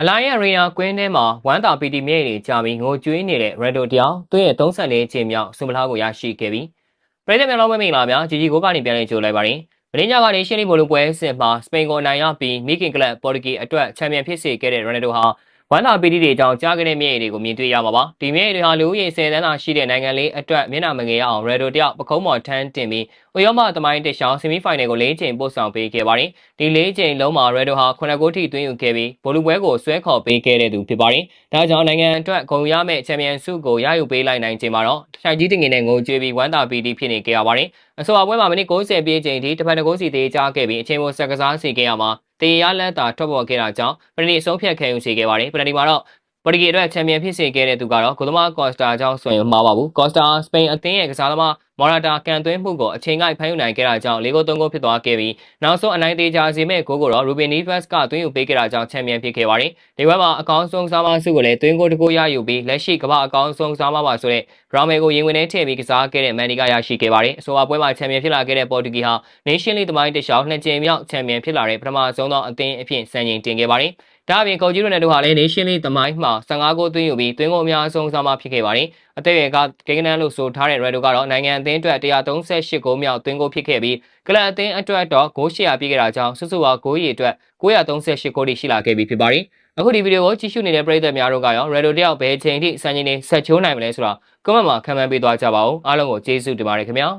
အလိုင်းအရီနာကွင်းထဲမှာဝမ်းသာပီတီမြဲတွေကြာပြီးငိုကြွေးနေတဲ့ရန်ဒိုတယောက်သူ့ရဲ့34ချိန်မြောက်ဆုမလားကိုရရှိခဲ့ပြီးပြည်သက်များလုံးမင်္ဂလာများဂျီဂျီကိုကနေပြန်လည်ကြိုလိုက်ပါတယ်။မင်းညကနေရှင်းလင်းဘိုလိုပွဲစဉ်မှာစပိန်ကိုနိုင်ရပြီးမိခင်ကလပ်ပေါ်တူဂီအတွက်ချန်ပီယံဖြစ်စေခဲ့တဲ့ရန်ဒိုဟာဝမ်းသာပီတီတွေအကြောင်းကြားခဲ့တဲ့မြဲတွေကိုမြင်တွေ့ရမှာပါ။ဒီမြဲတွေဟာလူဦးရေ10 သန်းသာရှိတဲ့နိုင်ငံလေးအတွက်မျက်နှာမငယ်ရအောင်ရန်ဒိုတယောက်ပခုံးပေါ်ထမ်းတင်ပြီးဥရောပသမိုင်းတစ်ရှောင်းဆီမီဖိုင်နယ်ကို4 ချိန်ပို့ဆောင်ပေးခဲ့ပါတယ်။ဒီ4 ချိန်လုံးမှာရန်ဒိုဟာ9 ဂိုးထိသွင်းယူခဲ့ပြီးဘိုလိုပွဲကိုဆွဲခေါ်ပေးခဲ့တဲ့သူဖြစ်ပါတယ်။ဒါကြောင့်နိုင်ငံအတွက်ဂုဏ်ရမဲ့ချန်ပီယံဆုကိုရယူပေးလိုက်နိုင်ချိန်မှာတော့ထိုင်ကြီးတင်ငင်နဲ့ငိုကြွေးပြီးဝမ်းသာပီတီဖြစ်နေခဲ့ရပါတယ်။အဆိုအပွဲမှာမိနစ်90ပြည့်ချိန်ထိတစ်ဖက်တစ်ကိုးစီသေးကြခဲ့ပြီးအချိန်ကိုဆက်ကစားစီခဲ့ရမှာတေရလန်တာထွက်ပေါ်ခဲ့တာကြောင့်ပရနီအဆုံးဖြတ်ခံယူစီခဲ့ပါတယ်။ပရနီမှာတော့ပေါ်တူဂီအတွက်ချန်ပီယံဖြစ်စေခဲ့တဲ့သူကတော့ကိုသမားကော့စတာကြောင့်ဆိုရင်မှားပါဘူးကော့စတာစပိန်အသင်းရဲ့ကစားသမားမော်ရာတာကန်သွင်းမှုကိုအချိန်ကိုက်ဖမ်းယူနိုင်ခဲ့တာကြောင့်၄ ဂိုး 3 ဂိုးဖြစ်သွားခဲ့ပြီးနောက်ဆုံးအနိုင်သေးကြစေမဲ့ဂိုးကိုတော့ရူဘင်နီဗတ်စ်ကသွင်းယူပေးခဲ့တာကြောင့်ချန်ပီယံဖြစ်ခဲ့ပါတယ်ဒီဘက်မှာအကောင်းဆုံးစားမဆုကိုလည်းသွင်းဂိုး 1 ဂိုးရယူပြီးလက်ရှိကမ္ဘာအကောင်းဆုံးစားမပါဆိုတဲ့ရာမဲကိုရင်ဝင်ထဲထည့်ပြီးကစားခဲ့တဲ့မန်နီကရရှိခဲ့ပါတယ်အဆိုအပွဲမှာချန်ပီယံဖြစ်လာခဲ့တဲ့ပေါ်တူဂီဟာနေရှင်လီသမိုင်းတစ်လျှောက်2 ကြိမ်မြောက်ချန်ပီယံဖြစ်လာတဲ့ပထမဆုံးသောအသင်းအဖြစ်စံချိန်တင်ခဲ့ပါတယ်ဒါအပြင်ကိုဂျီရိုနယ်ဒိုဟာလည်းနေရှင်လီသမိုင်းမှာ15 ဂိုးသွင်းယူပြီးသွင်းဂိုးအများဆုံးစားမဖြစ်ခဲ့ပါတယ်အသက်အရွယ်ကကိန်းဂဏန်းလို့ဆိုထားတဲ့ရန်ဒိုကတော့နိုင်ငံအသင်းအတွက်138 ဂိုးမြောက်သွင်းဂိုးဖြစ်ခဲ့ပြီးကလပ်အသင်းအတွက်တော့ဂိုး800ပြည့်ခဲ့တာကြောင့်စုစုပေါင်းဂိုးရေအတွက်938 ဂိုးထိရှိလာခဲ့ပြီဖြစ်ပါတယ်အခုဒီဗီဒီယိုကိုကြည့်ရှုနေတဲ့ပရိသတ်များတို့ကရောရန်ဒိုတယောက်ဘယ်ချိန်ထိစံချိန်နေဆက်ချိုးနိုင်မလဲဆိုတာကွန်မန့်မှာခန့်မှန်းပေးသွားကြပါဦးအားလုံးကိုကျေးဇူးတင်ပါတယ်ခင်ဗျာ